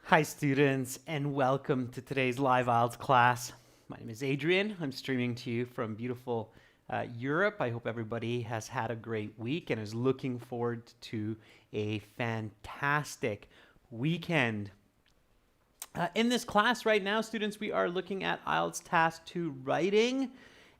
Hi students, and welcome to today's live IELTS class. My name is Adrian. I'm streaming to you from beautiful Europe. I hope everybody has had a great week and is looking forward to a fantastic weekend. In this class right now, students, we are looking at IELTS Task 2 writing,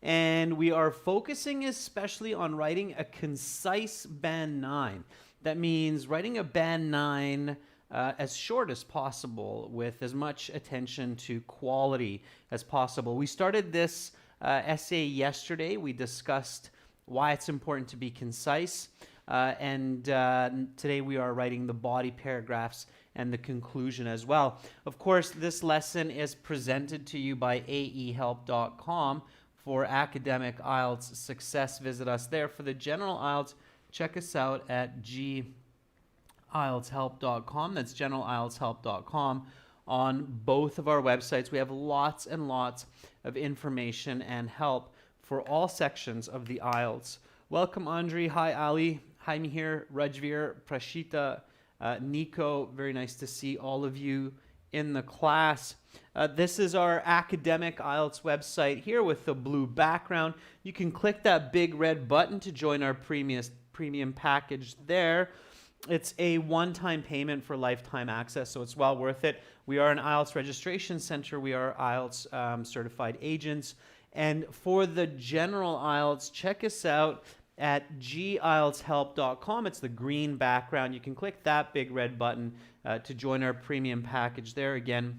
and we are focusing especially on writing a concise Band 9. That means writing a Band 9 as short as possible with as much attention to quality as possible. We started this essay yesterday. We discussed why it's important to be concise. And today we are writing the body paragraphs and the conclusion as well. Of course, this lesson is presented to you by aehelp.com. For academic IELTS success, visit us there. For the general IELTS, check us out at IELTShelp.com. That's generalieltshelp.com. On both of our websites, we have lots and lots of information and help for all sections of the IELTS. Welcome, Andre. Hi, Ali. Hi, Mihir, Rajveer, Prashita, Nico. Very nice to see all of you in the class. This is our academic IELTS website here with the blue background. You can click that big red button to join our premium package there. It's a one-time payment for lifetime access, so it's well worth it. We are an IELTS registration center. We are IELTS certified agents. And for the general IELTS, check us out at gieltshelp.com. It's the green background. You can click that big red button to join our premium package there. Again,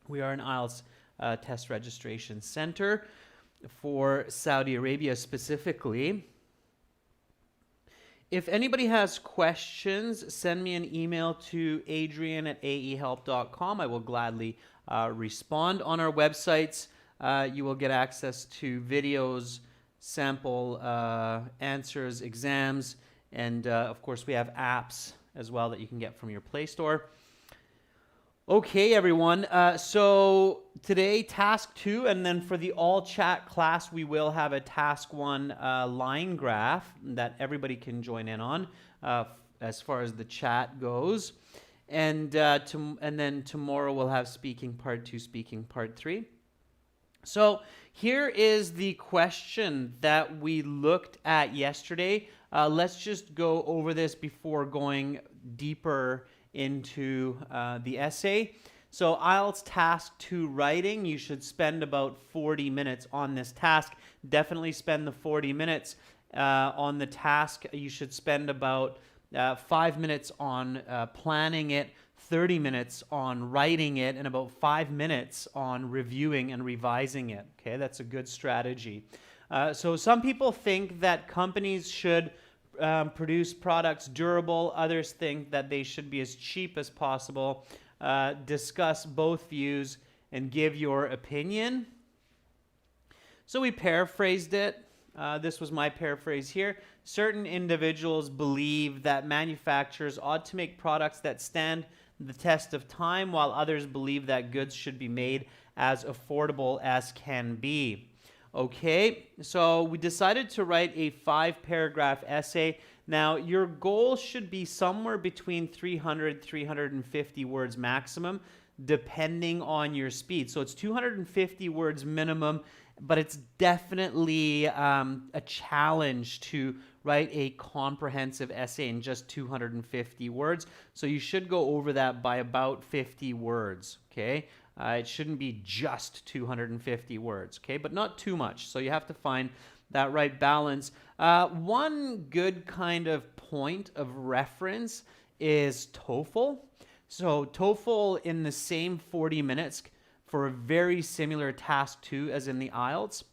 we are an IELTS test registration center for Saudi Arabia specifically. If anybody has questions, send me an email to adrian@aehelp.com. I will gladly respond. On our websites, you will get access to videos, sample answers, exams, and of course we have apps as well that you can get from your Play Store. Okay, everyone. So today, task 2, and then for the all chat class, we will have a task 1 line graph that everybody can join in on as far as the chat goes. And then tomorrow we'll have speaking part 2, speaking part 3. So here is the question that we looked at yesterday. Let's just go over this before going deeper into the essay. So IELTS task 2 writing, you should spend about 40 minutes on this task. Definitely spend the 40 minutes on the task. You should spend about 5 minutes on planning it, 30 minutes on writing it, and about 5 minutes on reviewing and revising it. Okay, that's a good strategy. So some people think that companies should produce products durable. Others think that they should be as cheap as possible. Discuss both views and give your opinion. So we paraphrased it. This was my paraphrase here. Certain individuals believe that manufacturers ought to make products that stand the test of time, while others believe that goods should be made as affordable as can be. Okay, so we decided to write a 5-paragraph essay. Now, your goal should be somewhere between 300, 350 words maximum, depending on your speed. So it's 250 words minimum, but it's definitely a challenge to write a comprehensive essay in just 250 words. So you should go over that by about 50 words, okay? It shouldn't be just 250 words, okay? But not too much. So you have to find that right balance. One good kind of point of reference is TOEFL. So TOEFL in the same 40 minutes for a very similar task 2 as in the IELTS,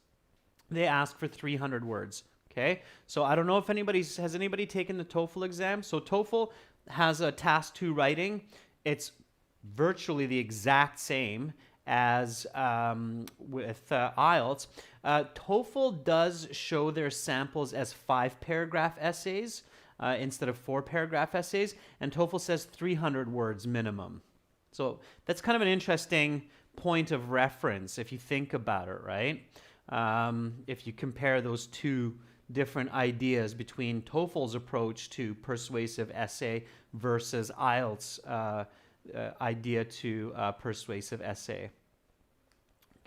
they ask for 300 words, okay? So I don't know if has anybody taken the TOEFL exam? So TOEFL has a task 2 writing. It's virtually the exact same as with IELTS. TOEFL does show their samples as 5-paragraph essays instead of 4-paragraph essays, and TOEFL says 300 words minimum. So that's kind of an interesting point of reference if you think about it, right? If you compare those two different ideas between TOEFL's approach to persuasive essay versus IELTS idea to persuasive essay.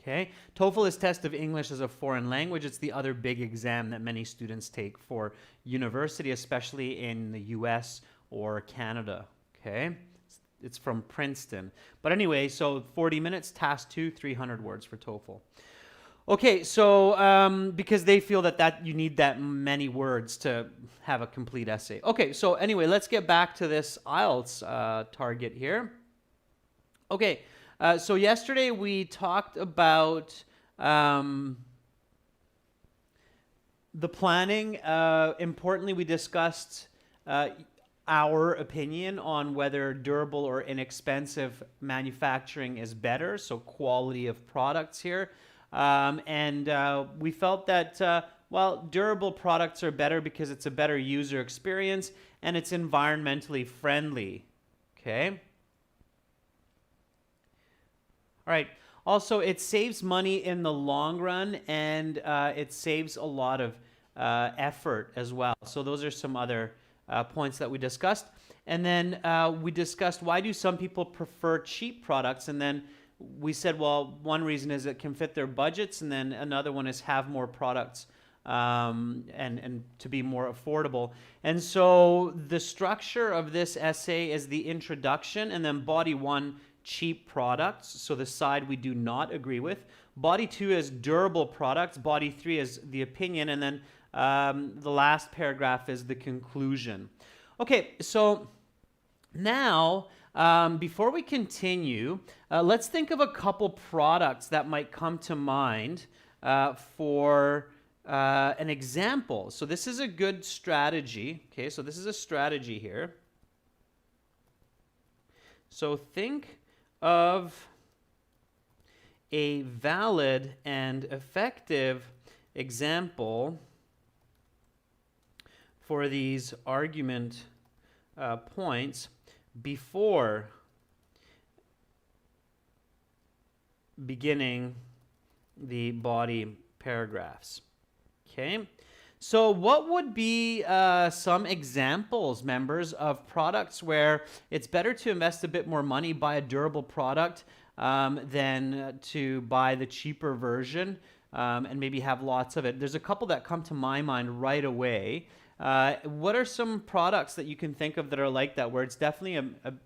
Okay, TOEFL is test of English as a foreign language. It's the other big exam that many students take for university, especially in the US or Canada. Okay, it's from Princeton. But anyway, so 40 minutes, task 2, 300 words for TOEFL. Okay, so because they feel that you need that many words to have a complete essay. Okay, so anyway, let's get back to this IELTS target here. Okay. So yesterday we talked about the planning. Importantly, we discussed our opinion on whether durable or inexpensive manufacturing is better, so quality of products here. And we felt that, well, durable products are better because it's a better user experience and it's environmentally friendly. Okay? All right. Also, it saves money in the long run, and it saves a lot of effort as well. So those are some other points that we discussed. And then we discussed why do some people prefer cheap products, and then we said, well, one reason is it can fit their budgets, and then another one is have more products and to be more affordable. And so the structure of this essay is the introduction, and then body 1, cheap products, so the side we do not agree with. Body 2 is durable products. Body 3 is the opinion, and then the last paragraph is the conclusion. Okay, so now before we continue, let's think of a couple products that might come to mind for an example. So this is a good strategy. Okay, so this is a strategy here. So think of a valid and effective example for these argument points before beginning the body paragraphs. Okay, so what would be some examples, members, of products where it's better to invest a bit more money, buy a durable product, than to buy the cheaper version and maybe have lots of it? There's a couple that come to my mind right away. What are some products that you can think of that are like that, where it's definitely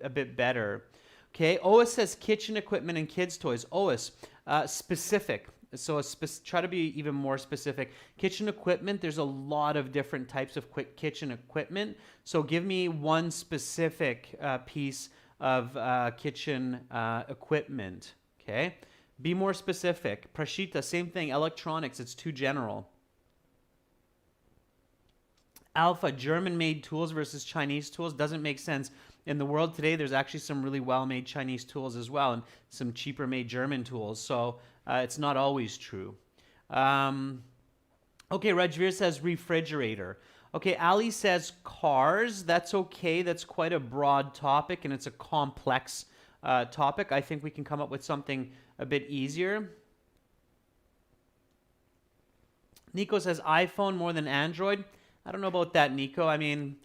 a bit better? Okay, OS says kitchen equipment and kids' toys. OS, specific. So try to be even more specific. Kitchen equipment, there's a lot of different types of kitchen equipment. So give me one specific piece of kitchen equipment. Okay, be more specific. Prashita, same thing. Electronics, it's too general. Alpha, German-made tools versus Chinese tools doesn't make sense. In the world today, there's actually some really well-made Chinese tools as well, and some cheaper-made German tools. So it's not always true. Okay, Rajveer says refrigerator. Okay, Ali says cars. That's okay. That's quite a broad topic, and it's a complex topic. I think we can come up with something a bit easier. Nico says iPhone more than Android. I don't know about that, Nico. I mean,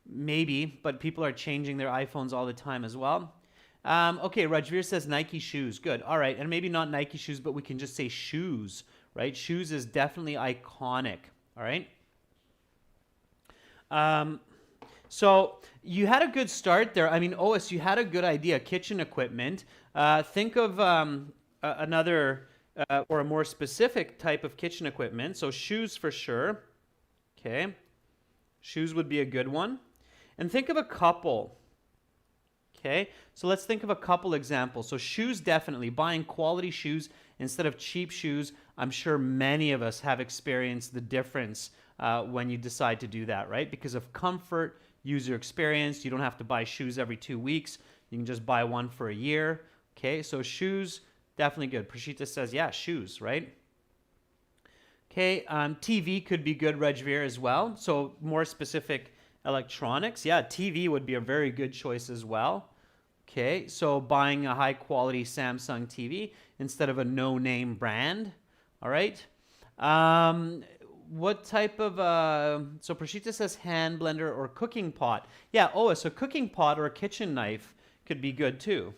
maybe, but people are changing their iPhones all the time as well. Okay, Rajveer says Nike shoes. Good. All right, and maybe not Nike shoes, but we can just say shoes, right? Shoes is definitely iconic, all right? So you had a good start there. I mean, OS, you had a good idea. Kitchen equipment. Think of another or a more specific type of kitchen equipment. So shoes for sure. Okay. Shoes would be a good one. And think of a couple. Okay. So let's think of a couple examples. So shoes, definitely. Buying quality shoes instead of cheap shoes. I'm sure many of us have experienced the difference when you decide to do that, right? Because of comfort, user experience. You don't have to buy shoes every 2 weeks. You can just buy one for a year. Okay. So shoes, definitely good. Prashita says, yeah, shoes, right? Okay, TV could be good, Rajveer, as well. So more specific, electronics. Yeah, TV would be a very good choice as well. Okay, so buying a high-quality Samsung TV instead of a no-name brand. All right. What type of... so Prashita says hand blender or cooking pot. Yeah, so cooking pot or a kitchen knife could be good too.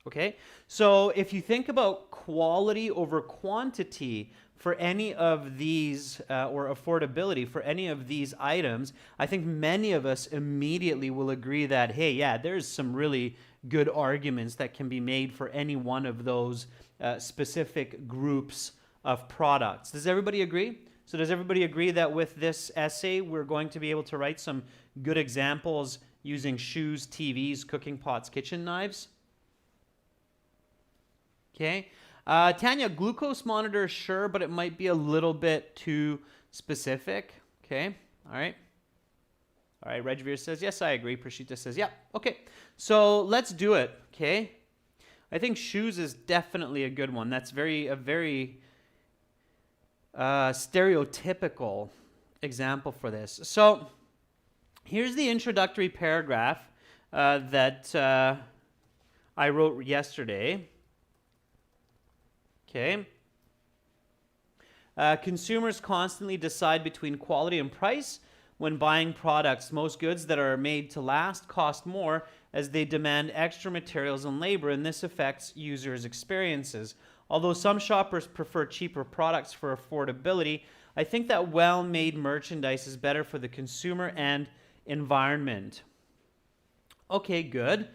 Okay, so if you think about quality over quantity for any of these, or affordability for any of these items, I think many of us immediately will agree that, hey, yeah, there's some really good arguments that can be made for any one of those specific groups of products. Does everybody agree? So does everybody agree that with this essay, we're going to be able to write some good examples using shoes, TVs, cooking pots, kitchen knives? Okay. Tanya, glucose monitor, sure, but it might be a little bit too specific. Okay. All right. All right. Regvir says, yes, I agree. Prashita says, yeah. Okay. So let's do it. Okay. I think shoes is definitely a good one. That's a very stereotypical example for this. So here's the introductory paragraph that I wrote yesterday. Okay. Consumers constantly decide between quality and price when buying products. Most goods that are made to last cost more as they demand extra materials and labor, and this affects users' experiences. Although some shoppers prefer cheaper products for affordability, I think that well-made merchandise is better for the consumer and environment. Okay, good.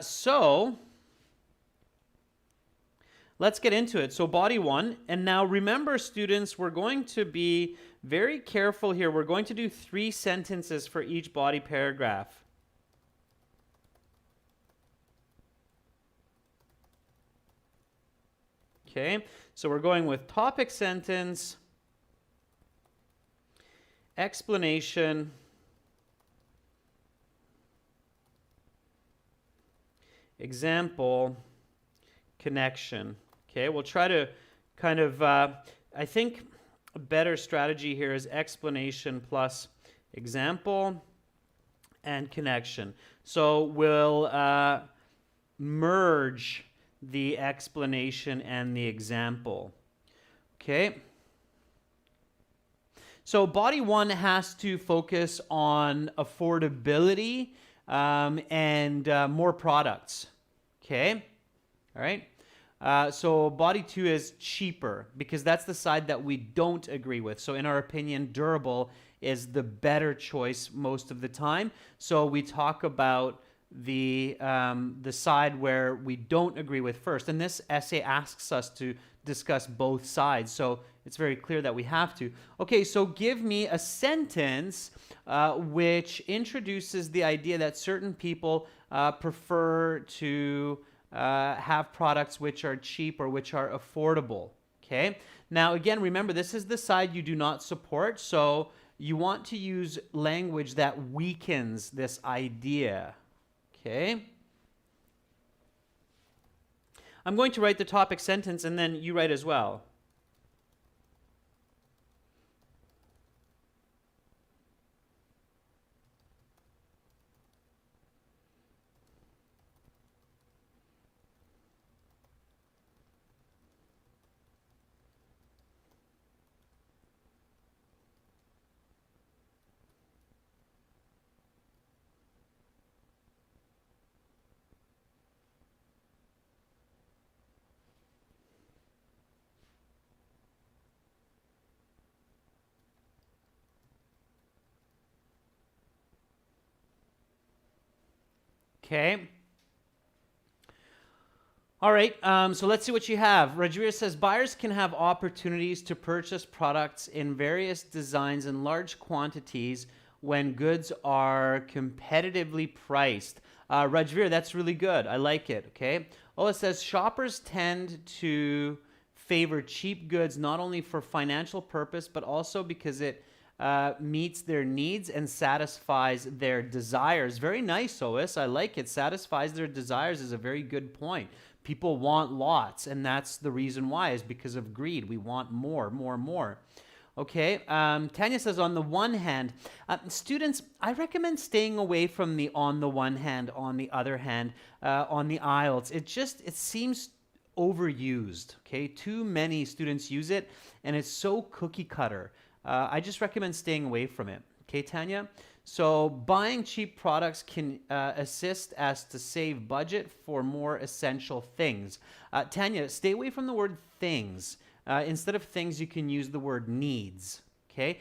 So let's get into it. So body one, and now remember students, we're going to be very careful here. We're going to do 3 sentences for each body paragraph. Okay, so we're going with topic sentence, explanation, example, connection. Okay, we'll try to kind of, I think a better strategy here is explanation plus example and connection. So we'll merge the explanation and the example. Okay. So body one has to focus on affordability and more products. Okay. All right. So body two is cheaper because that's the side that we don't agree with. So in our opinion, durable is the better choice most of the time. So we talk about the side where we don't agree with first. And this essay asks us to discuss both sides. So it's very clear that we have to. Okay, so give me a sentence which introduces the idea that certain people prefer to have products which are cheap or which are affordable. Okay. Now, again, remember, this is the side you do not support. So you want to use language that weakens this idea. Okay. I'm going to write the topic sentence and then you write as well. Okay. All right, so let's see what you have. Rajvir says, buyers can have opportunities to purchase products in various designs in large quantities when goods are competitively priced. Rajvir, that's really good. I like it, okay? Oh, it says, shoppers tend to favor cheap goods not only for financial purpose, but also because it meets their needs and satisfies their desires. Very nice, Ois. I like it. Satisfies their desires is a very good point. People want lots, and that's the reason why, is because of greed. We want more, more, more. Okay, Tanya says, on the one hand, students, I recommend staying away from the on the one hand, on the other hand, on the IELTS. It seems overused, okay? Too many students use it, and it's so cookie cutter. I just recommend staying away from it. Okay, Tanya? So buying cheap products can assist us to save budget for more essential things. Tanya, stay away from the word things. Instead of things, you can use the word needs. Okay,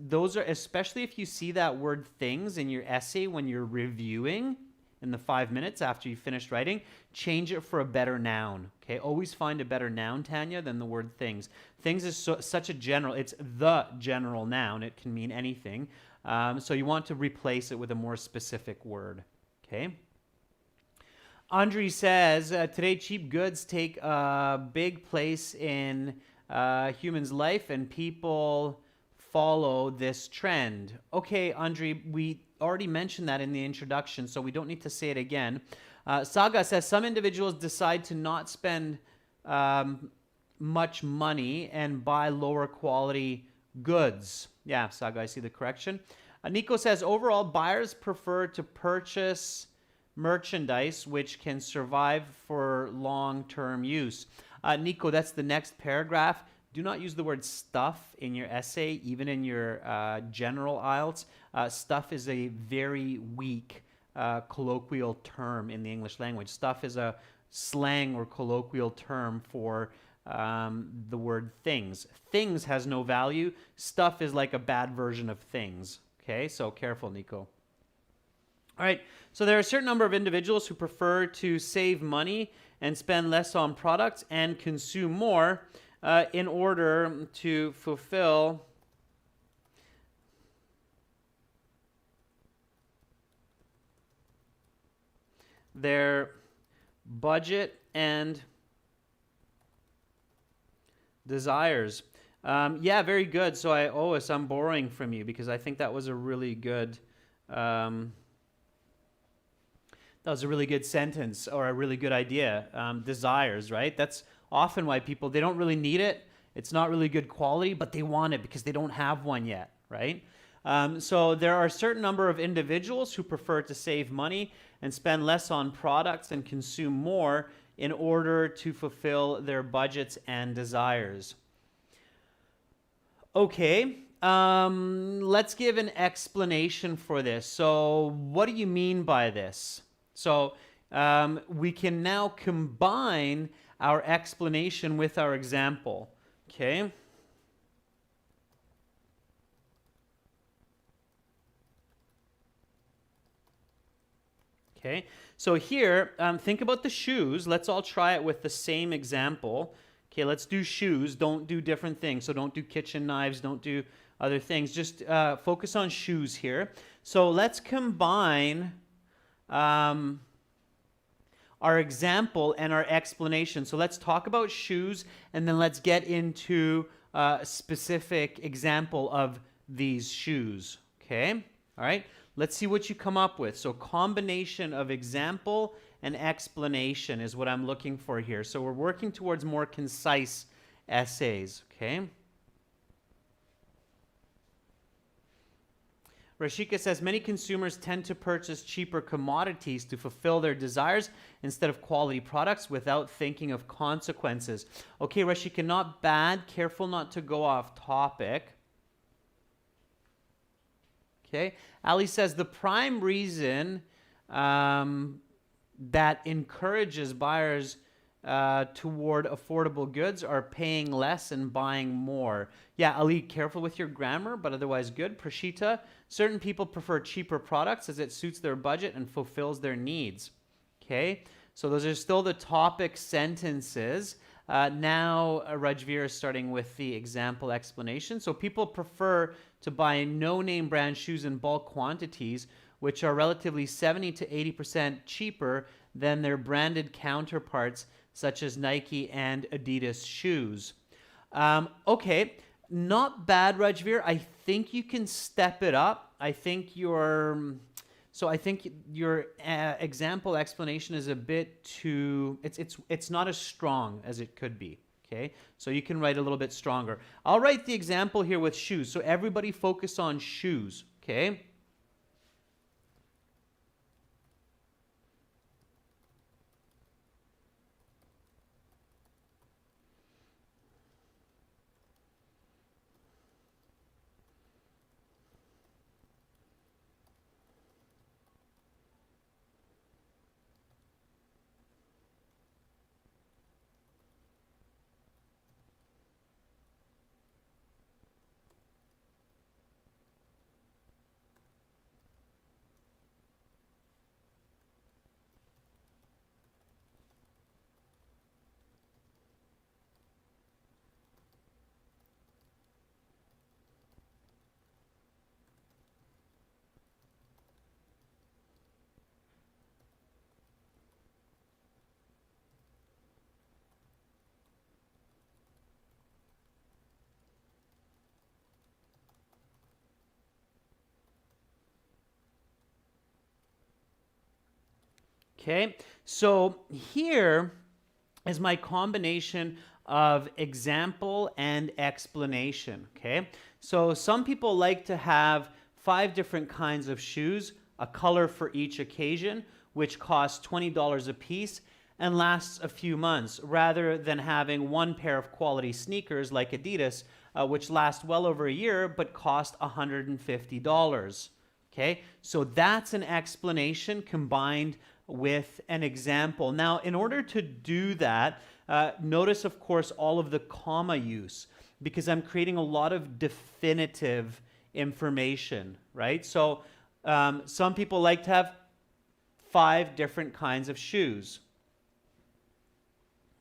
those are, especially if you see that word things in your essay when you're reviewing in the 5 minutes after you finished writing, change it for a better noun. Okay, always find a better noun, Tanya, than the word things. Things is such a general, it's the general noun. It can mean anything. So you want to replace it with a more specific word. Okay. Andre says, today cheap goods take a big place in humans' life and people follow this trend. Okay, Andre, we already mentioned that in the introduction, so we don't need to say it again. Saga says, some individuals decide to not spend much money and buy lower quality goods. Yeah, Saga, I see the correction. Nico says, overall, buyers prefer to purchase merchandise which can survive for long-term use. Nico, that's the next paragraph. Do not use the word stuff in your essay, even in your general IELTS. Stuff is a very weak colloquial term in the English language. Stuff is a slang or colloquial term for the word things. Things has no value. Stuff is like a bad version of things. Okay, so careful, Nico. All right, so there are a certain number of individuals who prefer to save money and spend less on products and consume more in order to fulfill their budget and desires. Yeah, very good. So I'm borrowing from you because I think that was a really good sentence or a really good idea. Desires, right? That's often why people, they don't really need it. It's not really good quality, but they want it because they don't have one yet, right? So there are a certain number of individuals who prefer to save money and spend less on products and consume more in order to fulfill their budgets and desires. Okay, let's give an explanation for this. So what do you mean by this? So we can now combine our explanation with our example. Okay. Okay, so here, think about the shoes. Let's all try it with the same example. Okay, let's do shoes. Don't do different things. So don't do kitchen knives. Don't do other things. Just focus on shoes here. So let's combine our example and our explanation. So let's talk about shoes, and then let's get into a specific example of these shoes. Okay, all right. Let's see what you come up with. So combination of example and explanation is what I'm looking for here. So we're working towards more concise essays, okay? Rashika says, many consumers tend to purchase cheaper commodities to fulfill their desires instead of quality products without thinking of consequences. Okay, Rashika, not bad. Careful not to go off topic. Okay, Ali says the prime reason that encourages buyers toward affordable goods are paying less and buying more. Yeah, Ali, careful with your grammar, but otherwise good. Prashita, certain people prefer cheaper products as it suits their budget and fulfills their needs. Okay, so those are still the topic sentences. Now, Rajveer is starting with the example explanation. So people prefer to buy no-name brand shoes in bulk quantities, which are relatively 70 to 80% cheaper than their branded counterparts, such as Nike and Adidas shoes. Okay, not bad, Rajveer. I think you can step it up. I think your example explanation is a bit too, it's not as strong as it could be. Okay, so you can write a little bit stronger. I'll write the example here with shoes. So everybody focus on shoes. Okay. Okay, so here is my combination of example and explanation. Okay, so some people like to have 5 different kinds of shoes, a color for each occasion, which costs $20 a piece and lasts a few months, rather than having one pair of quality sneakers like Adidas, which last well over a year but cost $150. Okay, so that's an explanation combined with an example. Now, in order to do that, notice, of course, all of the comma use, because I'm creating a lot of definitive information, right? So some people like to have 5 different kinds of shoes.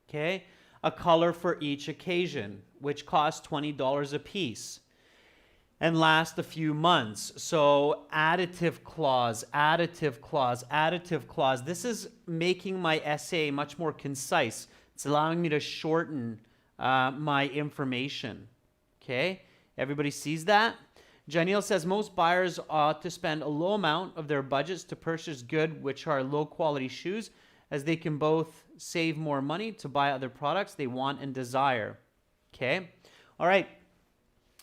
Okay, a color for each occasion, which costs $20 a piece and last a few months. So additive clause, additive clause, additive clause. This is making my essay much more concise. It's allowing me to shorten my information. Okay, everybody sees that? Janelle says most buyers ought to spend a low amount of their budgets to purchase good, which are low quality shoes, as they can both save more money to buy other products they want and desire. Okay, all right.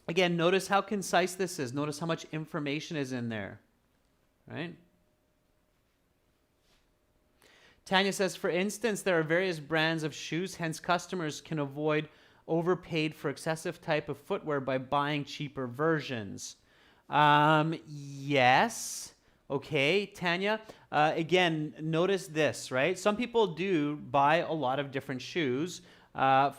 Again, notice how concise this is. Notice how much information is in there, right? Tanya says, for instance, there are various brands of shoes, hence customers can avoid overpaid for excessive type of footwear by buying cheaper versions. Yes. Okay, Tanya. Again, notice this, right? Some people do buy a lot of different shoes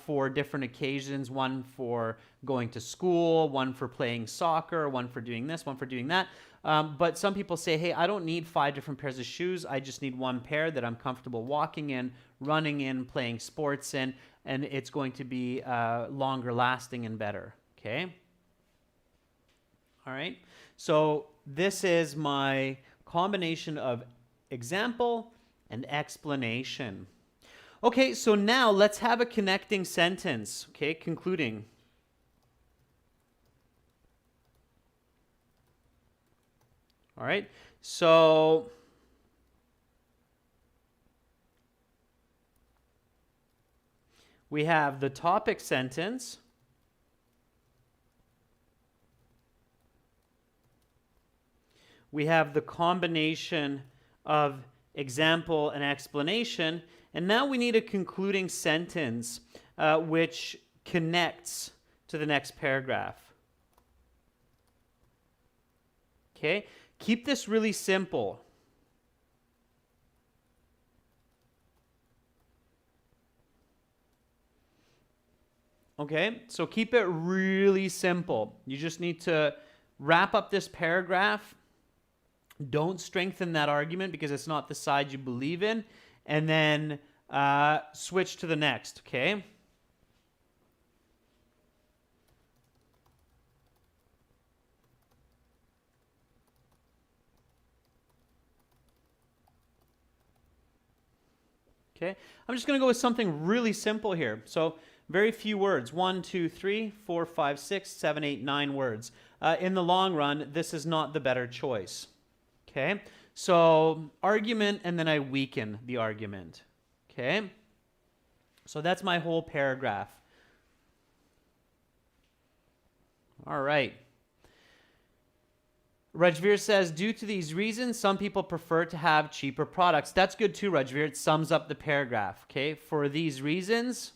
for different occasions, one for going to school, one for playing soccer, one for doing this, one for doing that. But some people say, hey, I don't need 5 different pairs of shoes. I just need one pair that I'm comfortable walking in, running in, playing sports in, and it's going to be longer lasting and better. Okay? All right. So this is my combination of example and explanation. Okay, so now let's have a connecting sentence, okay, concluding. All right, so we have the topic sentence. We have the combination of example and explanation. And now we need a concluding sentence which connects to the next paragraph. Okay? Keep this really simple. Okay? So keep it really simple. You just need to wrap up this paragraph. Don't strengthen that argument because it's not the side you believe in. And then switch to the next, okay? Okay, I'm just going to go with something really simple here. So very few words, 1, 2, 3, 4, 5, 6, 7, 8, 9 words. In the long run, this is not the better choice. Okay, so argument, and then I weaken the argument. Okay, so that's my whole paragraph. All right. Rajveer says, due to these reasons, some people prefer to have cheaper products. That's good too, Rajveer. It sums up the paragraph. Okay, for these reasons,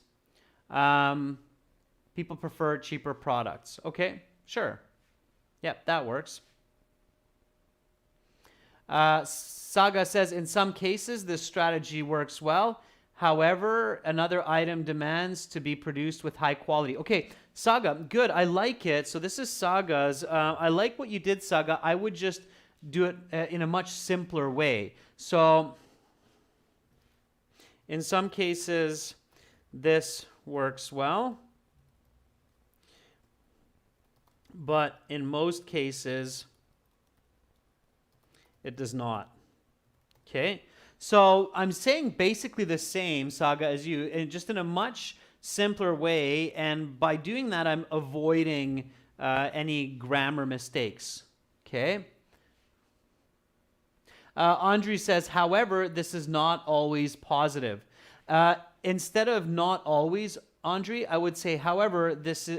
people prefer cheaper products. Okay, sure. Yep, that works. Saga says, in some cases, this strategy works well. However, another item demands to be produced with high quality. Okay, Saga, good. I like it. So this is Saga's. I like what you did, Saga. I would just do it in a much simpler way. So in some cases, this works well. But in most cases, it does not. Okay? So I'm saying basically the same, Saga, as you, and just in a much simpler way. And by doing that, I'm avoiding any grammar mistakes. Okay? Andre says, however, this is not always positive. Instead of not always, Andre, I would say, however, this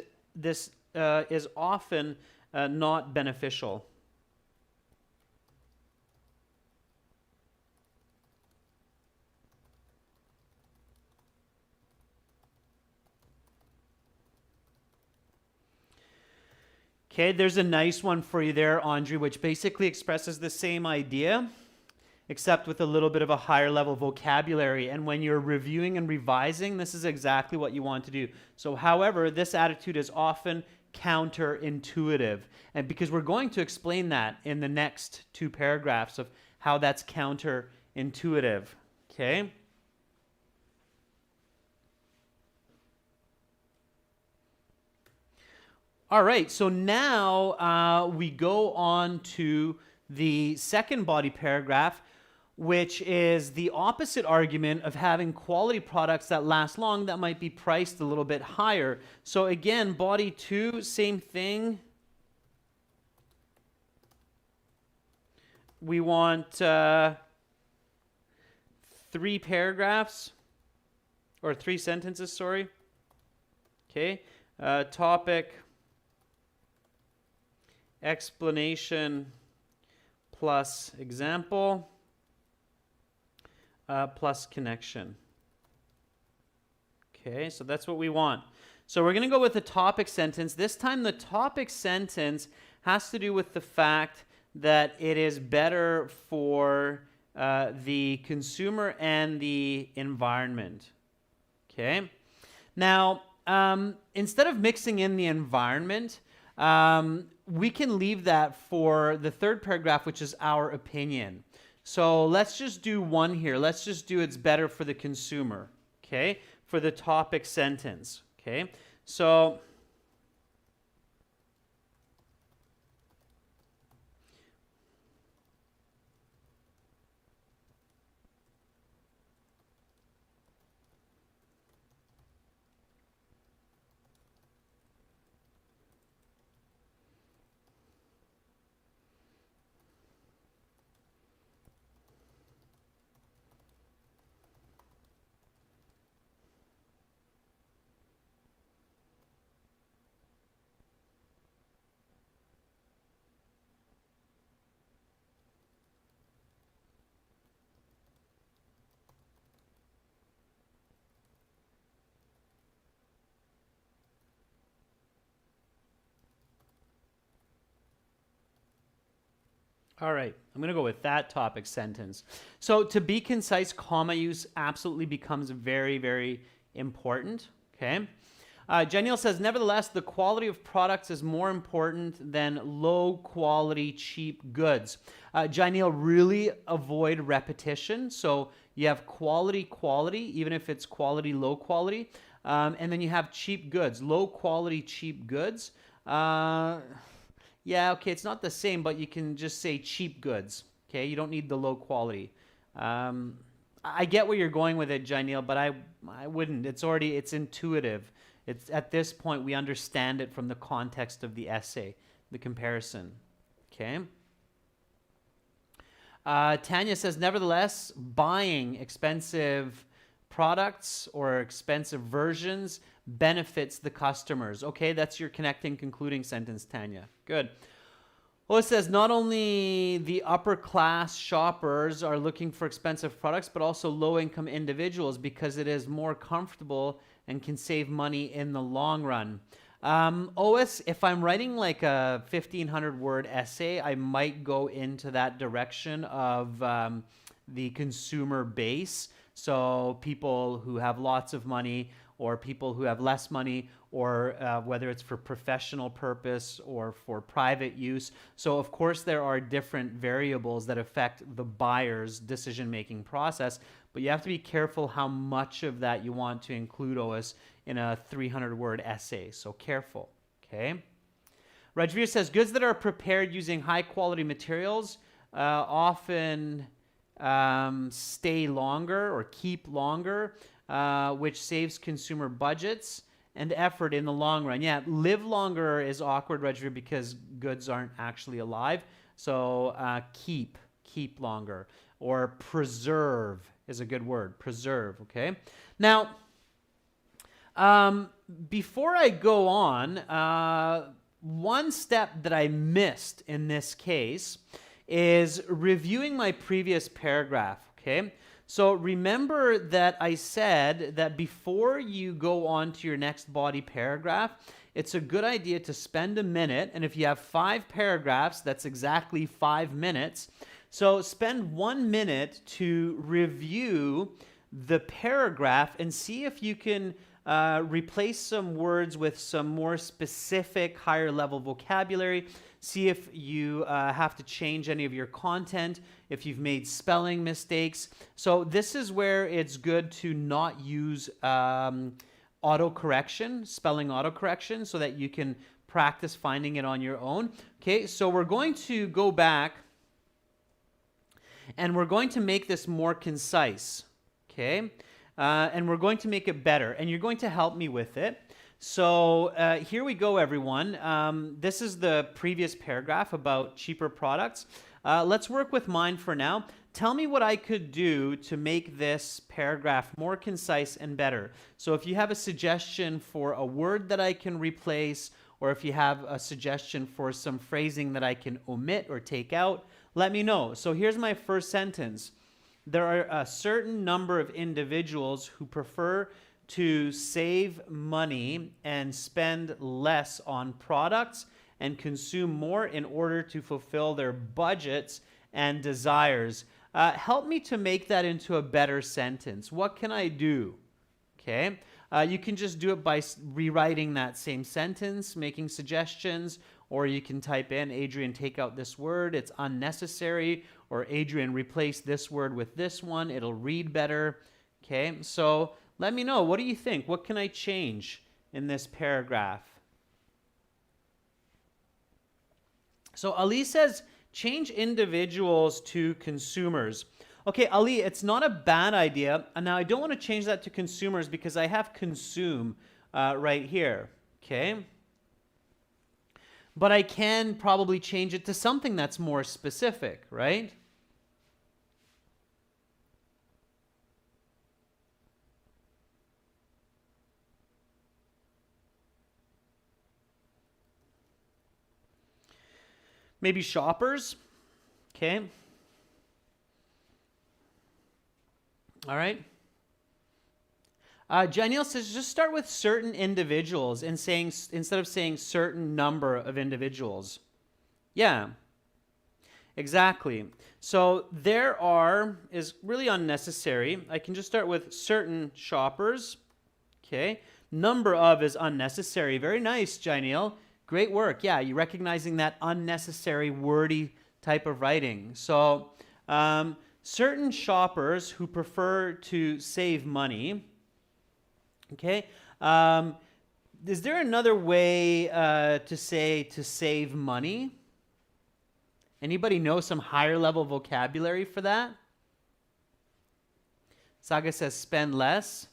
is often not beneficial. Okay, there's a nice one for you there, Andre, which basically expresses the same idea, except with a little bit of a higher level vocabulary. And when you're reviewing and revising, this is exactly what you want to do. So, however, this attitude is often counterintuitive. And because we're going to explain that in the next 2 paragraphs of how that's counterintuitive. Okay? All right, so now we go on to the second body paragraph, which is the opposite argument of having quality products that last long that might be priced a little bit higher. So again, body 2, same thing. We want 3 paragraphs, or 3 sentences, sorry. Okay, topic, explanation plus example plus connection. Okay, so that's what we want. So we're going to go with the topic sentence. This time the topic sentence has to do with the fact that it is better for the consumer and the environment. Okay, now instead of mixing in the environment, we can leave that for the third paragraph, which is our opinion. So let's just do one here. Let's just do it's better for the consumer, okay, for the topic sentence, okay? So all right, I'm going to go with that topic sentence. So to be concise, comma use absolutely becomes very, very important, okay? Janiel says, nevertheless, the quality of products is more important than low quality, cheap goods. Janiel, really avoid repetition. So you have quality, quality, even if it's quality, low quality. And then you have cheap goods, low quality, cheap goods. Yeah, okay, it's not the same, but you can just say cheap goods, okay? You don't need the low quality. I get where you're going with it, Janiel, but I wouldn't. It's intuitive. It's at this point, we understand it from the context of the essay, the comparison, okay? Tanya says, nevertheless, buying expensive products or expensive versions benefits the customers. Okay, that's your connecting concluding sentence, Tanya. Good. Well, it says not only the upper class shoppers are looking for expensive products, but also low income individuals because it is more comfortable and can save money in the long run. OS, if I'm writing like a 1,500 word essay, I might go into that direction of the consumer base. So people who have lots of money or people who have less money, or whether it's for professional purpose or for private use. So of course there are different variables that affect the buyer's decision-making process, but you have to be careful how much of that you want to include, OS, in a 300-word essay. So careful, okay? Rajveer says, goods that are prepared using high-quality materials often stay longer or keep longer, which saves consumer budgets and effort in the long run. Yeah, live longer is awkward, Rajveer, because goods aren't actually alive. So keep, keep longer. Or preserve is a good word, preserve, okay? Now, before I go on, one step that I missed in this case is reviewing my previous paragraph, okay? So remember that I said that before you go on to your next body paragraph, it's a good idea to spend a minute, and if you have 5 paragraphs, that's exactly 5 minutes. So spend 1 minute to review the paragraph and see if you can replace some words with some more specific, higher level vocabulary. See if you have to change any of your content, if you've made spelling mistakes. So this is where it's good to not use autocorrection, spelling autocorrection, so that you can practice finding it on your own. Okay, so we're going to go back and we're going to make this more concise. Okay, and we're going to make it better, and you're going to help me with it. So here we go, everyone. This is the previous paragraph about cheaper products. Let's work with mine for now. Tell me what I could do to make this paragraph more concise and better. So if you have a suggestion for a word that I can replace, or if you have a suggestion for some phrasing that I can omit or take out, let me know. So here's my first sentence. There are a certain number of individuals who prefer to save money and spend less on products and consume more in order to fulfill their budgets and desires. Help me to make that into a better sentence. What can I do? Okay. You can just do it by rewriting that same sentence, making suggestions, or you can type in, Adrian, take out this word, it's unnecessary, or Adrian, replace this word with this one, it'll read better. Okay, so let me know, what do you think? What can I change in this paragraph? So Ali says, change individuals to consumers. Okay, Ali, it's not a bad idea. And now I don't want to change that to consumers because I have consume right here. Okay. But I can probably change it to something that's more specific, right? Maybe shoppers. Okay. All right. Janiel says just start with certain individuals and saying instead of saying certain number of individuals. Yeah, exactly. So there are is really unnecessary. I can just start with certain shoppers. Okay. Number of is unnecessary. Very nice, Janiel. Great work. Yeah, you're recognizing that unnecessary wordy type of writing. So certain shoppers who prefer to save money. Okay. Is there another way to say to save money? Anybody know some higher level vocabulary for that? Saga says spend less.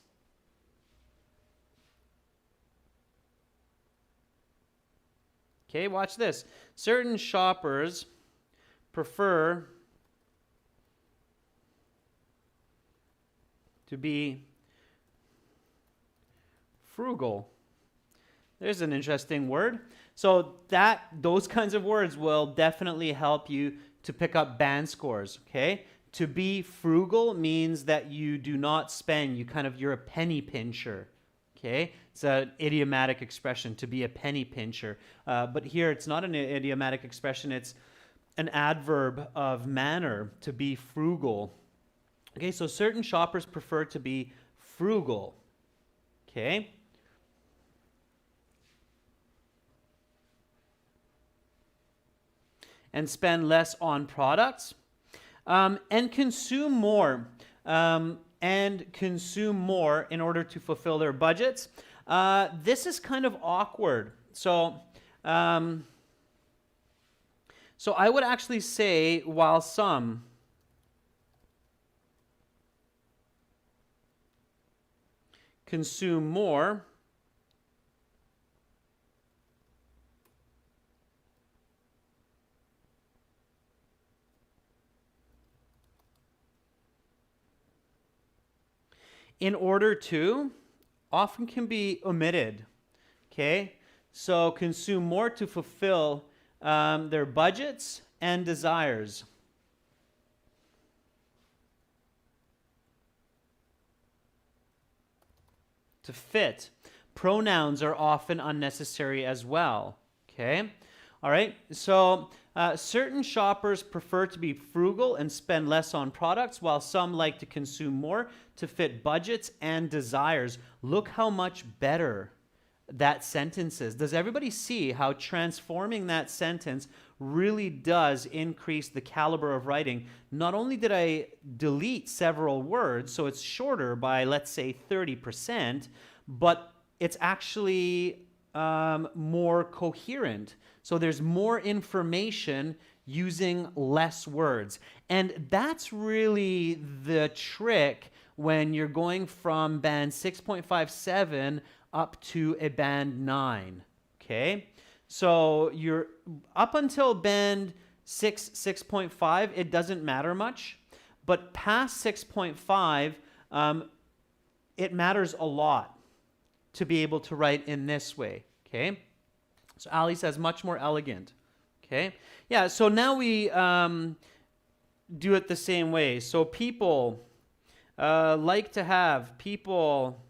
Okay, watch this. Certain shoppers prefer to be frugal. There's an interesting word. So those kinds of words will definitely help you to pick up band scores, okay? To be frugal means that you do not spend, you're a penny pincher, okay? It's an idiomatic expression, to be a penny pincher. But here it's not an idiomatic expression, it's an adverb of manner, to be frugal. Okay, so certain shoppers prefer to be frugal, okay? And spend less on products, and consume more, in order to fulfill their budgets. This is kind of awkward. So I would actually say, while some consume more, in order to often can be omitted. Okay, so consume more to fulfill their budgets and desires. To fit. Pronouns are often unnecessary as well. Okay, all right, so certain shoppers prefer to be frugal and spend less on products, while some like to consume more to fit budgets and desires. Look how much better that sentence is. Does everybody see how transforming that sentence really does increase the caliber of writing? Not only did I delete several words, so it's shorter by, let's say, 30%, but it's actually more coherent. So there's more information using less words. And that's really the trick when you're going from band 6.57 up to a band 9. Okay? So you're up until band 6.5, it doesn't matter much. But past 6.5, it matters a lot to be able to write in this way. Okay? So Ali says much more elegant. Okay? Yeah, so now we do it the same way. So people like to have, people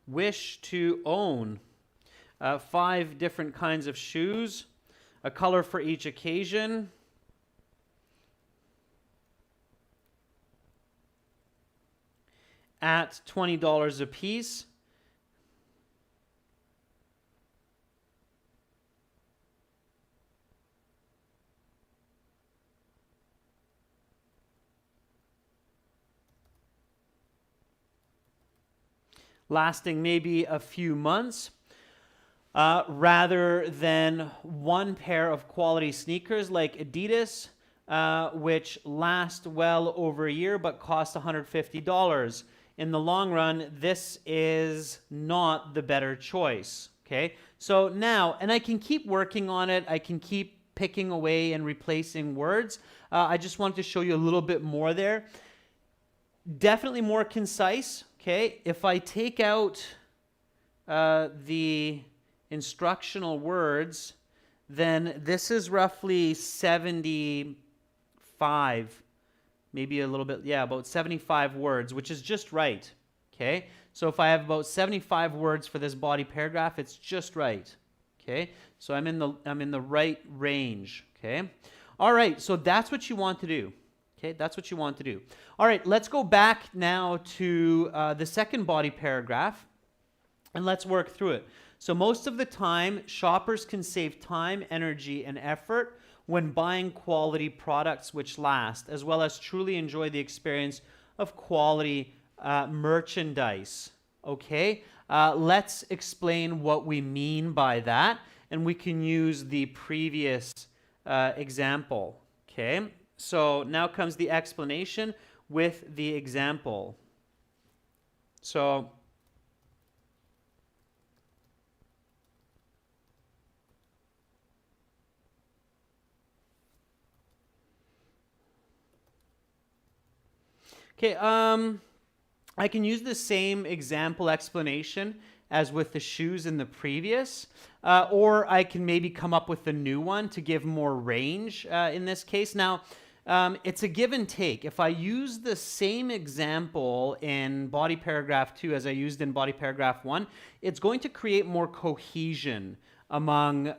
wish to own 5 different kinds of shoes, a color for each occasion. At $20 a piece. Lasting maybe a few months, rather than one pair of quality sneakers like Adidas, which last well over a year but cost $150. In the long run, this is not the better choice. Okay, so now, and I can keep working on it, I can keep picking away and replacing words. I just want to show you a little bit more there. Definitely more concise. Okay, if I take out the instructional words, then this is roughly 75, maybe a little bit, yeah, about 75 words, which is just right. Okay, so if I have about 75 words for this body paragraph, it's just right. Okay, so I'm in the right range. Okay, all right, so that's what you want to do. Okay, that's what you want to do. All right, let's go back now to the second body paragraph, and let's work through it. So most of the time, shoppers can save time, energy, and effort when buying quality products which last, as well as truly enjoy the experience of quality merchandise. Okay, let's explain what we mean by that, and we can use the previous example. Okay. So now comes the explanation with the example. So okay, I can use the same example explanation as with the shoes in the previous, or I can maybe come up with a new one to give more range in this case. Now, it's a give and take. If I use the same example in body paragraph 2 as I used in body paragraph 1, it's going to create more cohesion among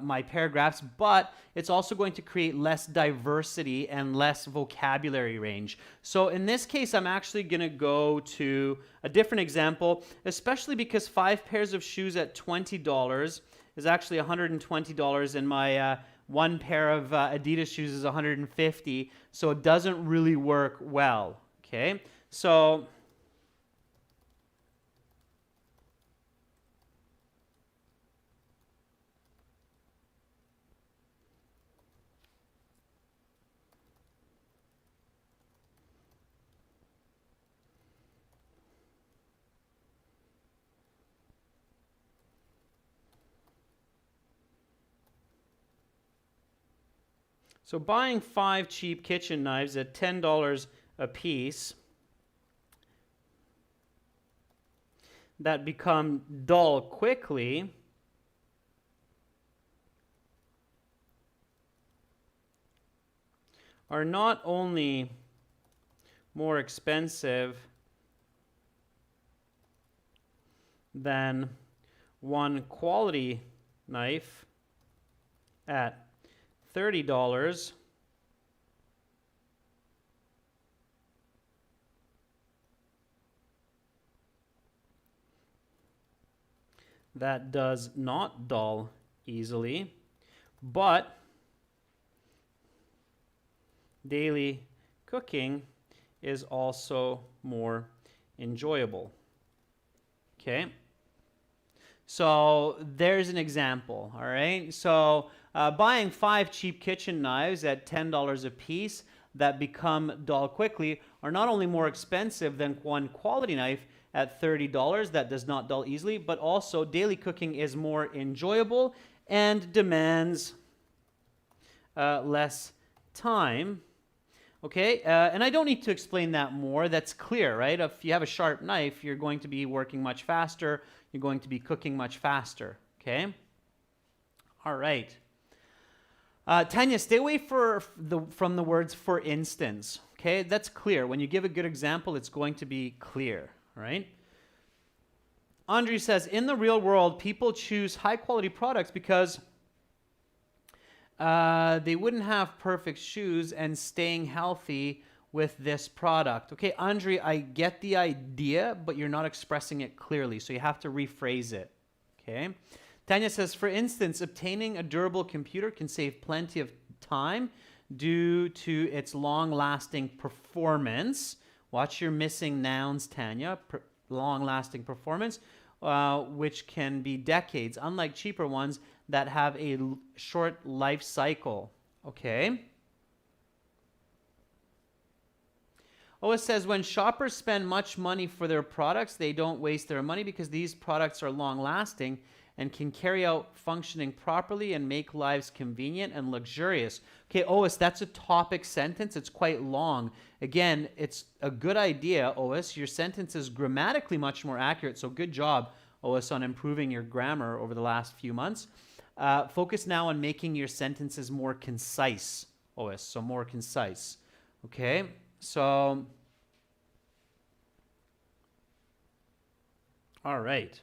my paragraphs, but it's also going to create less diversity and less vocabulary range. So in this case, I'm actually going to go to a different example, especially because 5 pairs of shoes at $20 is actually $120, and my one pair of Adidas shoes is $150, so it doesn't really work well. Okay, so So buying 5 cheap kitchen knives at $10 a piece that become dull quickly are not only more expensive than one quality knife at $30, that does not dull easily, but daily cooking is also more enjoyable. Okay? So there's an example, all right? So buying 5 cheap kitchen knives at $10 a piece that become dull quickly are not only more expensive than one quality knife at $30 that does not dull easily, but also daily cooking is more enjoyable and demands less time. Okay, and I don't need to explain that more. That's clear, right? If you have a sharp knife, you're going to be working much faster. You're going to be cooking much faster, okay? All right. Tanya, stay away from the words "for instance," okay? That's clear. When you give a good example, it's going to be clear, right? Andre says, in the real world, people choose high-quality products because they wouldn't have perfect shoes and staying healthy with this product. Okay, Andre, I get the idea, but you're not expressing it clearly, so you have to rephrase it. Okay. Tanya says, for instance, obtaining a durable computer can save plenty of time due to its long-lasting performance. Watch your missing nouns, Tanya. Long-lasting performance, which can be decades, unlike cheaper ones that have a short life cycle. Okay. Oa says, when shoppers spend much money for their products, they don't waste their money because these products are long-lasting and can carry out functioning properly and make lives convenient and luxurious. Okay, Ois, that's a topic sentence. It's quite long. Again, it's a good idea, Ois. Your sentence is grammatically much more accurate, so good job, Ois, on improving your grammar over the last few months. Focus now on making your sentences more concise, Ois, so more concise. Okay, so, all right.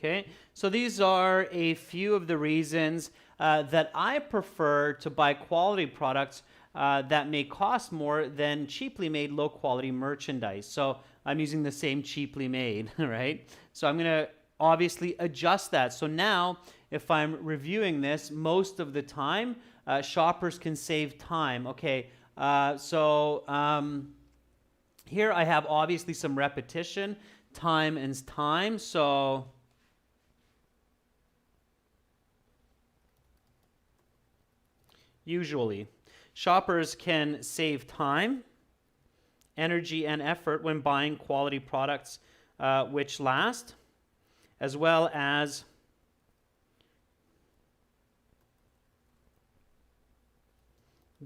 Okay, so these are a few of the reasons that I prefer to buy quality products that may cost more than cheaply made low quality merchandise. So I'm using the same cheaply made, right? So I'm going to obviously adjust that. So now if I'm reviewing this, most of the time, shoppers can save time. Okay, here I have obviously some repetition, time and time. So usually, shoppers can save time, energy, and effort when buying quality products which last, as well as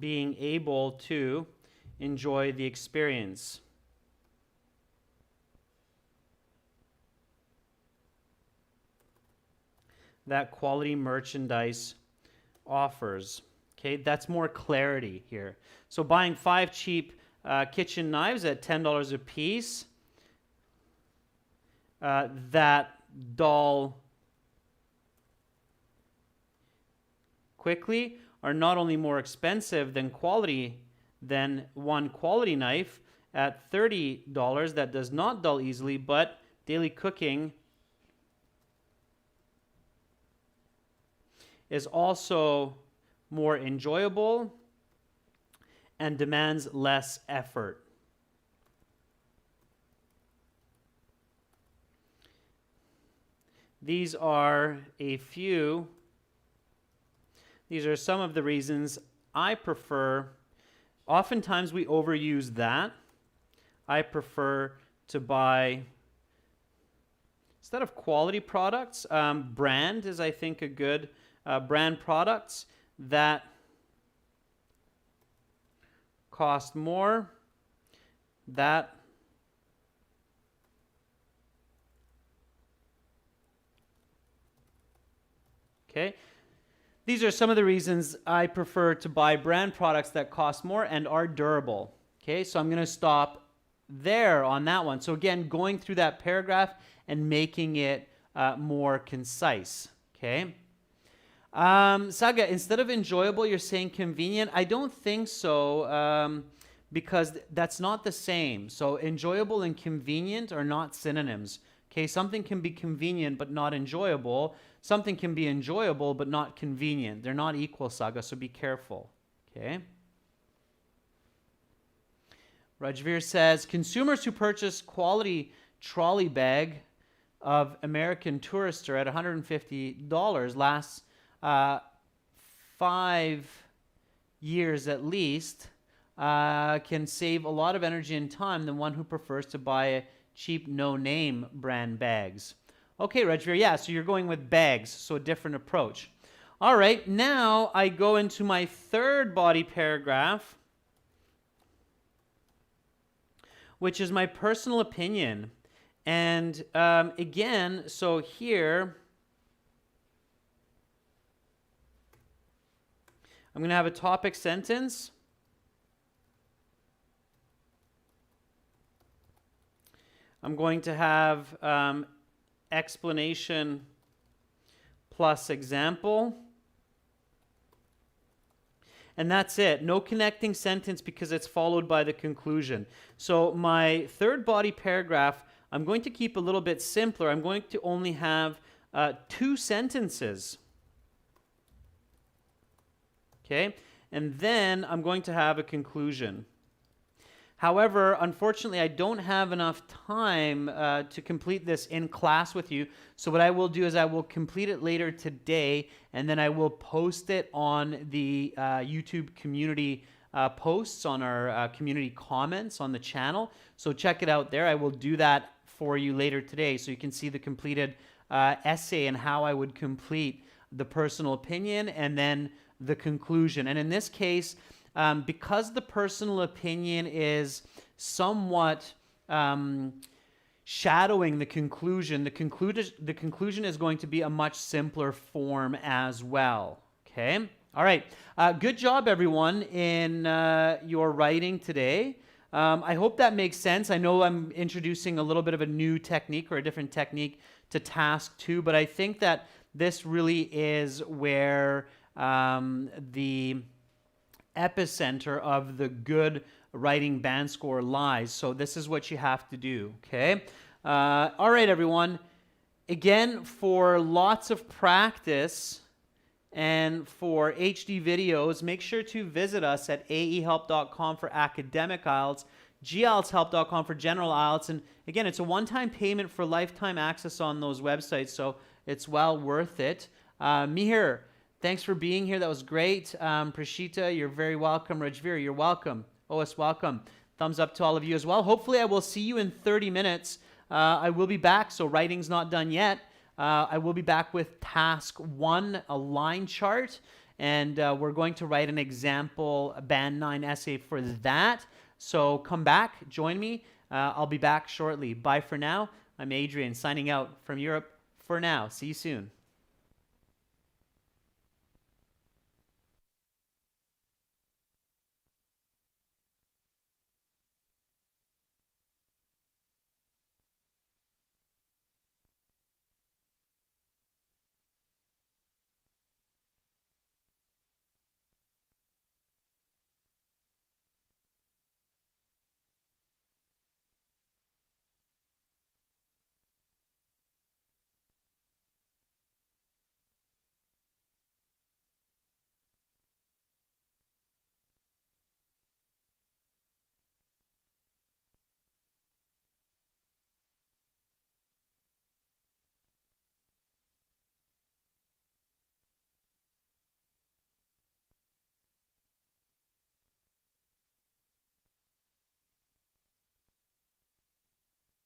being able to enjoy the experience. That quality merchandise offers. Okay, that's more clarity here. So buying 5 cheap kitchen knives at $10 a piece that dull quickly are not only more expensive than one quality knife at $30 that does not dull easily, but daily cooking is also more enjoyable and demands less effort. These are some of the reasons I prefer. Oftentimes we overuse that. I prefer to buy, instead of quality products, brand is, I think, a good brand products that cost more. Okay. These are some of the reasons I prefer to buy brand products that cost more and are durable. Okay, so I'm going to stop there on that one. So again, going through that paragraph and making it more concise. Okay. Saga, instead of enjoyable, you're saying convenient. I don't think so, because that's not the same. So enjoyable and convenient are not synonyms. Okay, something can be convenient but not enjoyable. Something can be enjoyable but not convenient. They're not equal, Saga, so be careful. Okay. Rajveer says, consumers who purchase quality trolley bag of American Tourister at $150 lasts 5 years at least, can save a lot of energy and time than one who prefers to buy cheap no-name brand bags. Okay, Rajveer, yeah, so you're going with bags, so a different approach. All right, now I go into my third body paragraph, which is my personal opinion. And again, so here, I'm going to have a topic sentence. I'm going to have explanation plus example. And that's it. No connecting sentence because it's followed by the conclusion. So my third body paragraph, I'm going to keep a little bit simpler. I'm going to only have 2 sentences. Okay? And then I'm going to have a conclusion. However, unfortunately, I don't have enough time to complete this in class with you. So what I will do is I will complete it later today, and then I will post it on the YouTube community posts, on our community comments on the channel. So check it out there. I will do that for you later today so you can see the completed essay and how I would complete the personal opinion and then the conclusion. And in this case, because the personal opinion is somewhat shadowing the conclusion, the conclusion is going to be a much simpler form as well. Okay? All right. Good job, everyone, in your writing today. I hope that makes sense. I know I'm introducing a little bit of a new technique or a different technique to task 2, but I think that this really is where the epicenter of the good writing band score lies. So this is what you have to do, okay? All right, everyone. Again, for lots of practice and for HD videos, make sure to visit us at aehelp.com for academic IELTS, gieltshelp.com for general IELTS. And again, it's a one-time payment for lifetime access on those websites, so it's well worth it. Mihir, thanks for being here. That was great. Prashita, you're very welcome. Rajveer, you're welcome. Ois, welcome. Thumbs up to all of you as well. Hopefully, I will see you in 30 minutes. I will be back, so writing's not done yet. I will be back with task 1, a line chart, and we're going to write an example Band 9 essay for that. So come back, join me. I'll be back shortly. Bye for now. I'm Adrian, signing out from Europe for now. See you soon.